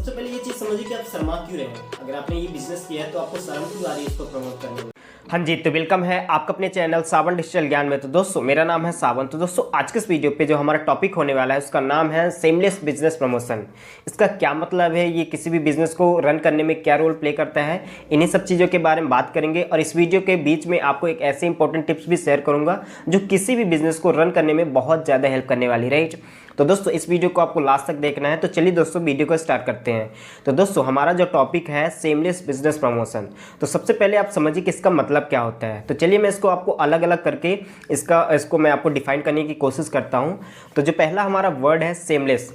सबसे पहले ये चीज़ समझिए कि आप शर्मा क्यों रहे हैं। अगर आपने ये बिजनेस किया है तो आपको शर्म क्यों आ रही है इसको प्रमोट करने में। हाँ जी, तो वेलकम है आपका अपने चैनल सावन डिजिटल ज्ञान में। तो दोस्तों मेरा नाम है सावन। तो दोस्तों आज के इस वीडियो पे जो हमारा टॉपिक होने वाला है उसका नाम है सेमलेस बिजनेस प्रमोशन। इसका क्या मतलब है, ये किसी भी बिजनेस को रन करने में क्या रोल प्ले करता है, इन्हीं सब चीज़ों के बारे में बात करेंगे। और इस वीडियो के बीच में आपको एक ऐसे इंपॉर्टेंट टिप्स भी शेयर करूंगा जो किसी भी बिजनेस को रन करने में बहुत ज़्यादा हेल्प करने वाली, राइट। तो दोस्तों इस वीडियो को आपको लास्ट तक देखना है। तो चलिए दोस्तों वीडियो को स्टार्ट करते हैं। तो दोस्तों हमारा जो टॉपिक है सेमलेस बिजनेस प्रमोशन। तो सबसे पहले आप समझिए कि इसका मतलब क्या होता है। तो चलिए मैं इसको आपको अलग अलग करके इसको मैं आपको डिफाइन करने की कोशिश करता हूँ। तो जो पहला हमारा वर्ड है सेमलेस,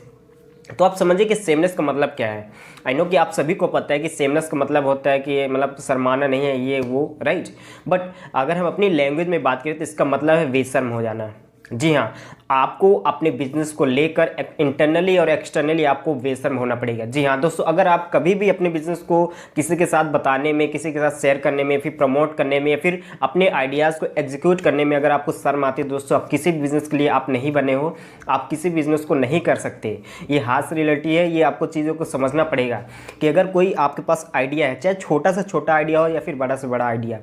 तो आप समझिए कि सेमलेस का मतलब क्या है। आई नो कि आप सभी को पता है कि सेमलेस का मतलब होता है कि मतलब शर्माना नहीं है, ये वो, राइट। बट अगर हम अपनी लैंग्वेज में बात करें तो इसका मतलब है बेशर्म हो जाना। जी हाँ, आपको अपने बिजनेस को लेकर इंटरनली और एक्सटर्नली आपको बेशर्म होना पड़ेगा। जी हाँ दोस्तों, अगर आप कभी भी अपने बिजनेस को किसी के साथ बताने में, किसी के साथ शेयर करने में, फिर प्रमोट करने में, या फिर अपने आइडियाज़ को एग्जीक्यूट करने में अगर आपको शर्म आती है दोस्तों, आप किसी बिजनेस के लिए आप नहीं बने हो, आप किसी बिजनेस को नहीं कर सकते। ये हार्श रियलिटी है, ये आपको चीज़ों को समझना पड़ेगा कि अगर कोई आपके पास आइडिया है, चाहे छोटा से छोटा आइडिया हो या फिर बड़ा से बड़ा आइडिया,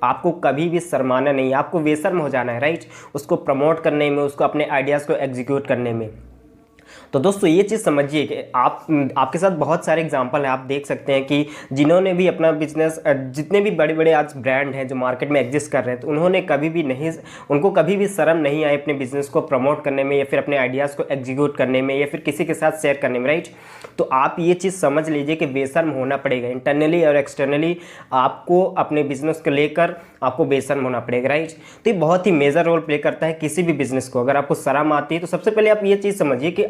आपको कभी भी शर्माना नहीं है, आपको बेशर्म हो जाना है, राइट। उसको प्रमोट करने में, उसको अपने आइडियाज़ को एग्जीक्यूट करने में। तो दोस्तों ये चीज़ समझिए कि आपके साथ बहुत सारे एग्जांपल हैं। आप देख सकते हैं कि जिन्होंने भी अपना बिजनेस, जितने भी बड़े बड़े आज ब्रांड हैं जो मार्केट में एग्जिस्ट कर रहे हैं, तो उन्होंने उनको कभी भी शर्म नहीं आई अपने बिजनेस को प्रमोट करने में, या फिर अपने आइडियाज़ को एग्जीक्यूट करने में, या फिर किसी के साथ शेयर करने में, राइट। तो आप ये चीज़ समझ लीजिए कि बेशर्म होना पड़ेगा। इंटरनली और एक्सटर्नली आपको अपने बिजनेस को लेकर आपको बेशर्म होना पड़ेगा, राइट। तो ये बहुत ही मेजर रोल प्ले करता है किसी भी बिजनेस को। अगर आपको शर्म आती है तो सबसे पहले आप ये चीज़ समझिए कि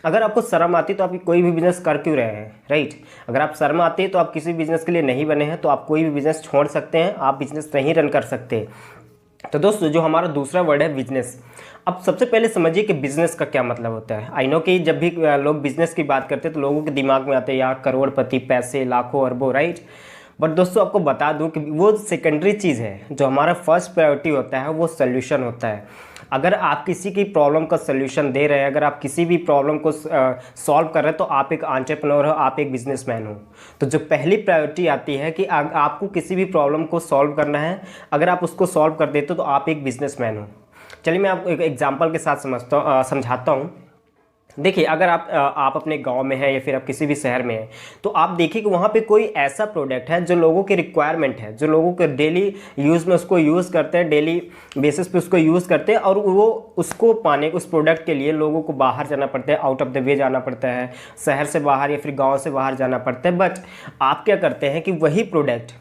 अगर आपको शर्म आती है तो आप कोई भी बिजनेस कर क्यों रहे हैं, राइट। अगर आप शर्म आती है तो आप किसी बिजनेस के लिए नहीं बने हैं, तो आप कोई भी बिजनेस छोड़ सकते हैं, आप बिजनेस नहीं रन कर सकते। तो दोस्तों जो हमारा दूसरा वर्ड है बिजनेस। अब सबसे पहले समझिए कि बिजनेस का क्या मतलब होता है। आई नो कि जब भी लोग बिजनेस की बात करते हैं तो लोगों के दिमाग में आते हैं यार करोड़पति, पैसे, लाखों अरबों, राइट। बट दोस्तों आपको बता दूं कि वो सेकेंडरी चीज़ है। जो हमारा फर्स्ट प्रायोरिटी होता है वो सोल्यूशन होता है। अगर आप किसी की प्रॉब्लम का सोल्यूशन दे रहे हैं, अगर आप किसी भी प्रॉब्लम को सॉल्व कर रहे हैं, तो आप एक एंटरप्रेन्योर हो, आप एक बिजनेसमैन हो। तो जो पहली प्रायोरिटी आती है कि आपको किसी भी प्रॉब्लम को सॉल्व करना है, अगर आप उसको सॉल्व कर देते हो तो आप एक बिजनेसमैन हो। चलिए मैं आपको एक एग्जांपल के साथ समझाता हूँ। देखिए अगर आप अपने गांव में हैं या फिर आप किसी भी शहर में हैं, तो आप देखिए कि वहाँ पे कोई ऐसा प्रोडक्ट है जो लोगों की रिक्वायरमेंट है, जो लोगों के डेली यूज़ में उसको यूज़ करते हैं, डेली बेसिस पे उसको यूज़ करते हैं, और वो उसको पाने, उस प्रोडक्ट के लिए लोगों को बाहर जाना पड़ता है, आउट ऑफ द वे जाना पड़ता है, शहर से बाहर या फिर गाँव से बाहर जाना पड़ता है। बट आप क्या करते हैं कि वही प्रोडक्ट,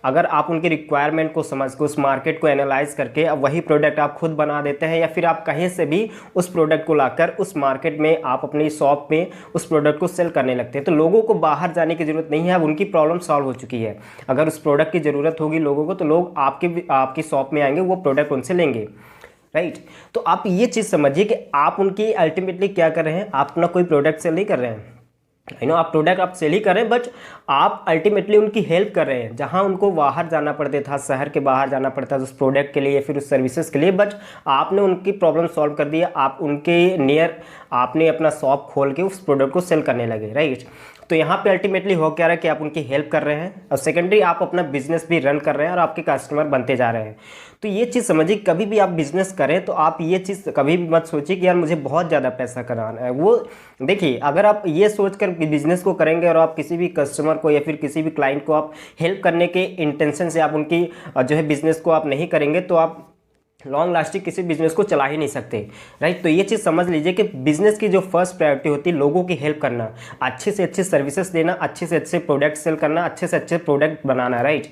अगर आप उनकी रिक्वायरमेंट को समझ के, उस मार्केट को एनालाइज करके, अब वही प्रोडक्ट आप खुद बना देते हैं, या फिर आप कहीं से भी उस प्रोडक्ट को लाकर उस मार्केट में आप अपनी शॉप में उस प्रोडक्ट को सेल करने लगते हैं। तो लोगों को बाहर जाने की ज़रूरत नहीं है, अब उनकी प्रॉब्लम सॉल्व हो चुकी है। अगर उस प्रोडक्ट की ज़रूरत होगी लोगों को, तो लोग आपकी शॉप में आएंगे, वो प्रोडक्ट उनसे लेंगे, राइट। तो आप ये चीज़ समझिए कि आप उनकी अल्टीमेटली क्या कर रहे हैं, आप अपना कोई प्रोडक्ट सेल नहीं कर रहे हैं। आप प्रोडक्ट आप सेल ही कर रहे हैं, बट आप अल्टीमेटली उनकी हेल्प कर रहे हैं। जहां उनको बाहर जाना पड़ता था, शहर के बाहर जाना पड़ता था उस प्रोडक्ट के लिए या फिर उस सर्विसेज के लिए, बट आपने उनकी प्रॉब्लम सॉल्व कर दिया। आप उनके नियर आपने अपना शॉप खोल के उस प्रोडक्ट को सेल करने लगे, राइट। तो यहाँ पे अल्टीमेटली हो क्या रहा है कि आप उनकी हेल्प कर रहे हैं, और सेकेंडरी आप अपना बिजनेस भी रन कर रहे हैं और आपके कस्टमर बनते जा रहे हैं। तो ये चीज़ समझिए, कभी भी आप बिजनेस करें तो आप ये चीज़ कभी भी मत सोचिए कि यार मुझे बहुत ज़्यादा पैसा कमाना है। वो देखिए, अगर आप ये सोचकर बिजनेस को करेंगे और आप किसी भी कस्टमर को या फिर किसी भी क्लाइंट को आप हेल्प करने के इंटेंशन से आप उनकी जो है बिजनेस को आप नहीं करेंगे, तो आप लॉन्ग लास्टिंग किसी बिजनेस को चला ही नहीं सकते, राइट। तो ये चीज़ समझ लीजिए कि बिजनेस की जो फर्स्ट प्रायोरिटी होती है लोगों की हेल्प करना, अच्छे से अच्छे सर्विसेज देना, अच्छे से अच्छे प्रोडक्ट सेल करना, अच्छे से अच्छे प्रोडक्ट बनाना, राइट।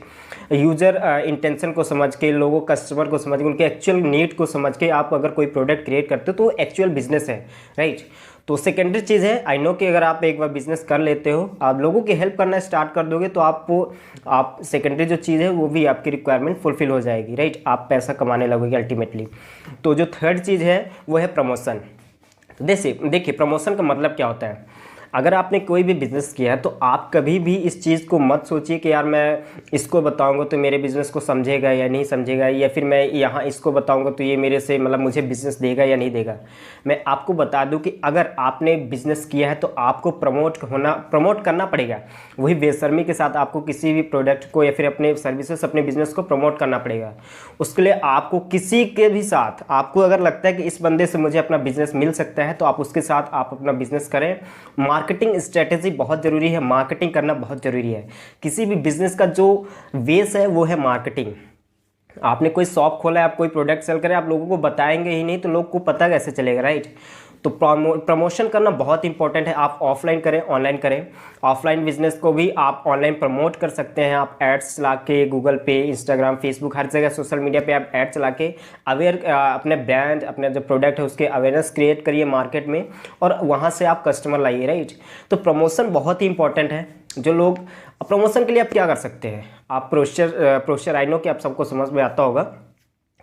यूजर इंटेंशन को समझ के, लोगों कस्टमर को समझ के, उनके एक्चुअल नीड को समझ के आप अगर कोई प्रोडक्ट क्रिएट करते हो तो वो एक्चुअल बिजनेस है, राइट। तो सेकेंडरी चीज़ है, आई नो कि अगर आप एक बार बिजनेस कर लेते हो, आप लोगों की हेल्प करना स्टार्ट कर दोगे, तो आप सेकेंडरी जो चीज़ है वो भी आपकी रिक्वायरमेंट फुलफिल हो जाएगी, राइट। आप पैसा कमाने लगोगे अल्टीमेटली। तो जो थर्ड चीज़ है वो है प्रमोशन। देखिए प्रमोशन का मतलब क्या होता है। अगर आपने कोई भी बिज़नेस किया है तो आप कभी भी इस चीज़ को मत सोचिए कि यार मैं इसको बताऊंगा तो मेरे बिज़नेस को समझेगा या नहीं समझेगा, या फिर मैं यहाँ इसको बताऊंगा तो ये मेरे से मतलब मुझे बिज़नेस देगा या नहीं देगा। मैं आपको बता दूं कि अगर आपने बिज़नेस किया है तो आपको प्रमोट करना पड़ेगा। वही बेशर्मी के साथ आपको किसी भी प्रोडक्ट को या फिर अपने सर्विसेज, अपने बिज़नेस को प्रमोट करना पड़ेगा। उसके लिए आपको किसी के भी साथ, आपको अगर लगता है कि इस बंदे से मुझे अपना बिज़नेस मिल सकता है तो आप उसके साथ आप अपना बिज़नेस करें। मार्केटिंग स्ट्रेटेजी बहुत ज़रूरी है, मार्केटिंग करना बहुत ज़रूरी है। किसी भी बिज़नेस का जो बेस है वो है मार्केटिंग। आपने कोई शॉप खोला है, आप कोई प्रोडक्ट सेल करें, आप लोगों को बताएंगे ही नहीं तो लोग को पता कैसे चलेगा, राइट। तो प्रमोशन करना बहुत इंपॉर्टेंट है। आप ऑफलाइन करें, ऑनलाइन करें। ऑफलाइन बिजनेस को भी आप ऑनलाइन प्रमोट कर सकते हैं। आप एड्स चला के गूगल पे, इंस्टाग्राम, फेसबुक, हर जगह सोशल मीडिया पे आप ऐड चला के अपने ब्रांड, अपने जो प्रोडक्ट है उसके अवेयरनेस क्रिएट करिए मार्केट में, और वहाँ से आप कस्टमर लाइए, राइट। तो प्रमोशन बहुत ही इंपॉर्टेंट है। जो लोग प्रमोशन के लिए आप क्या कर सकते हैं, आप प्रोस्टर आई नो कि आप सबको समझ में आता होगा।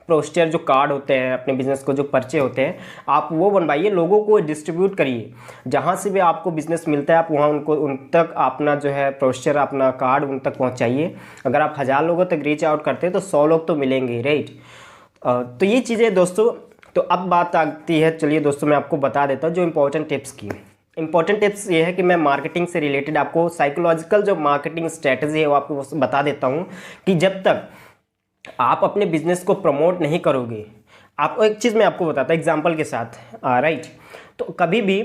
प्रोस्टर जो कार्ड होते हैं, अपने बिजनेस को जो पर्चे होते हैं, आप वो बनवाइए, लोगों को डिस्ट्रीब्यूट करिए। जहाँ से भी आपको बिजनेस मिलता है आप वहाँ उन तक अपना जो है प्रोस्टर, अपना कार्ड उन तक पहुँचाइए। अगर आप 1000 लोगों तक रीच आउट करते हैं तो 100 लोग तो मिलेंगे, राइट। तो ये चीज़ें दोस्तों। तो अब बात आती है, चलिए दोस्तों मैं आपको बता देता हूँ जो इंपॉर्टेंट टिप्स की। इंपॉर्टेंट टिप्स ये है कि मैं मार्केटिंग से रिलेटेड आपको साइकोलॉजिकल जो मार्केटिंग स्ट्रेटजी है वो आपको बता देता हूँ कि जब तक आप अपने बिजनेस को प्रमोट नहीं करोगे, आपको एक चीज़ मैं आपको बताता हूँ एग्जांपल के साथ, राइट। तो कभी भी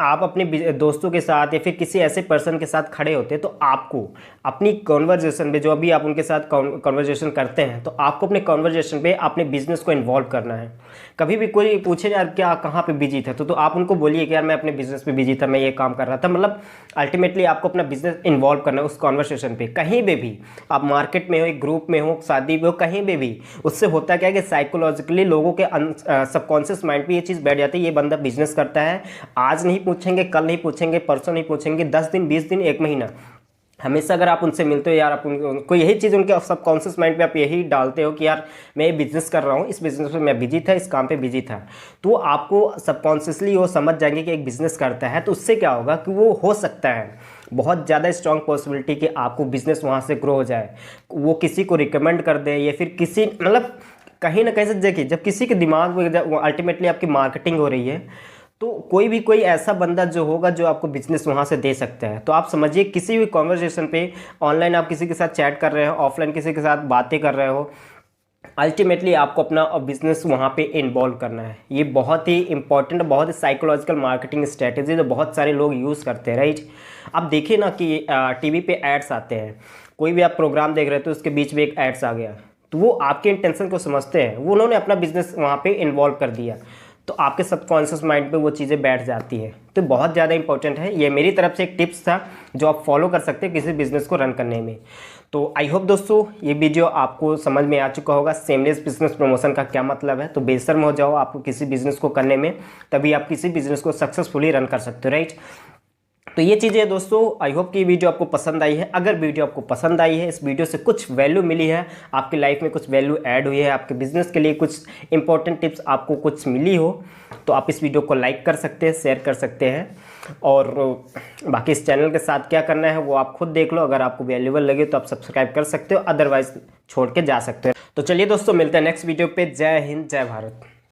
आप अपने दोस्तों के साथ या फिर किसी ऐसे पर्सन के साथ खड़े होते हैं तो आपको अपनी कॉन्वर्जेशन में, जो अभी आप उनके साथ कॉन्वर्जेशन करते हैं, तो आपको अपने कॉन्वर्जेशन पे अपने बिजनेस को इन्वॉल्व करना है। कभी भी कोई पूछे यार क्या कहाँ पे बिजी था, तो आप उनको बोलिए कि यार मैं अपने बिजनेस पे बिजी था, मैं ये काम कर रहा था। मतलब अल्टीमेटली आपको अपना बिजनेस इन्वॉल्व करना है उस कॉन्वर्सेशन पे। कहीं भी आप मार्केट में हो, एक ग्रुप में हो, शादी में हो, कहीं भी उससे होता क्या है कि साइकोलॉजिकली लोगों के सबकॉन्शियस माइंड पे ये चीज़ बैठ जाती है, ये बंदा बिजनेस करता है। आज नहीं पूछेंगे, कल नहीं पूछेंगे, परसों नहीं पूछेंगे, 10 दिन, 20 दिन, 1 महीना, हमेशा अगर आप उनसे मिलते हो यार, आप उनको यही चीज़ उनके सबकॉन्शियस माइंड पे आप यही डालते हो कि यार मैं ये बिज़नेस कर रहा हूँ, इस बिज़नेस में मैं बिजी था, इस काम पे बिजी था, तो आपको सबकॉन्शियसली वो समझ जाएंगे कि एक बिज़नेस करता है। तो उससे क्या होगा कि वो हो सकता है बहुत ज़्यादा स्ट्रॉन्ग पॉसिबिलिटी कि आपको बिज़नेस वहाँ से ग्रो हो जाए, वो किसी को रिकमेंड कर दे, या फिर किसी मतलब कहीं ना कहीं से देखिए, जब किसी के दिमाग में अल्टीमेटली आपकी मार्केटिंग हो रही है तो कोई ऐसा बंदा जो होगा जो आपको बिजनेस वहाँ से दे सकता है। तो आप समझिए किसी भी कॉन्वर्सेशन पे, ऑनलाइन आप किसी के साथ चैट कर रहे हो, ऑफलाइन किसी के साथ बातें कर रहे हो, अल्टीमेटली आपको अपना बिजनेस वहाँ पे इन्वॉल्व करना है। ये बहुत ही इंपॉर्टेंट, बहुत ही साइकोलॉजिकल मार्केटिंग स्ट्रेटेजी जो बहुत सारे लोग यूज़ करते हैं, राइट। आप देखिए ना कि टीवी पे एड्स आते हैं, कोई भी आप प्रोग्राम देख रहे हो तो उसके बीच में एक एड्स आ गया, तो वो आपके इंटेंशन को समझते हैं, वो उन्होंने अपना बिजनेस वहाँ पे इन्वॉल्व कर दिया, तो आपके सबकॉन्शियस माइंड पे वो चीज़ें बैठ जाती है। तो बहुत ज़्यादा इंपॉर्टेंट है। ये मेरी तरफ से एक टिप्स था जो आप फॉलो कर सकते हैं किसी बिजनेस को रन करने में। तो आई होप दोस्तों ये वीडियो आपको समझ में आ चुका होगा, सेमलेस बिजनेस प्रमोशन का क्या मतलब है। तो बेशर्म हो जाओ आपको किसी बिजनेस को करने में, तभी आप किसी बिजनेस को सक्सेसफुली रन कर सकते हो, राइट। तो ये चीज़ें दोस्तों, आई होप कि वीडियो आपको पसंद आई है। अगर वीडियो आपको पसंद आई है, इस वीडियो से कुछ वैल्यू मिली है, आपकी लाइफ में कुछ वैल्यू ऐड हुई है, आपके बिजनेस के लिए कुछ इंपॉर्टेंट टिप्स आपको कुछ मिली हो, तो आप इस वीडियो को लाइक कर सकते हैं, शेयर कर सकते हैं, और बाकी इस चैनल के साथ क्या करना है वो आप खुद देख लो। अगर आपको वैल्यूबल लगे तो आप सब्सक्राइब कर सकते हो, अदरवाइज छोड़ के जा सकते हो। तो चलिए दोस्तों, मिलते हैं नेक्स्ट वीडियो पे। जय हिंद, जय भारत।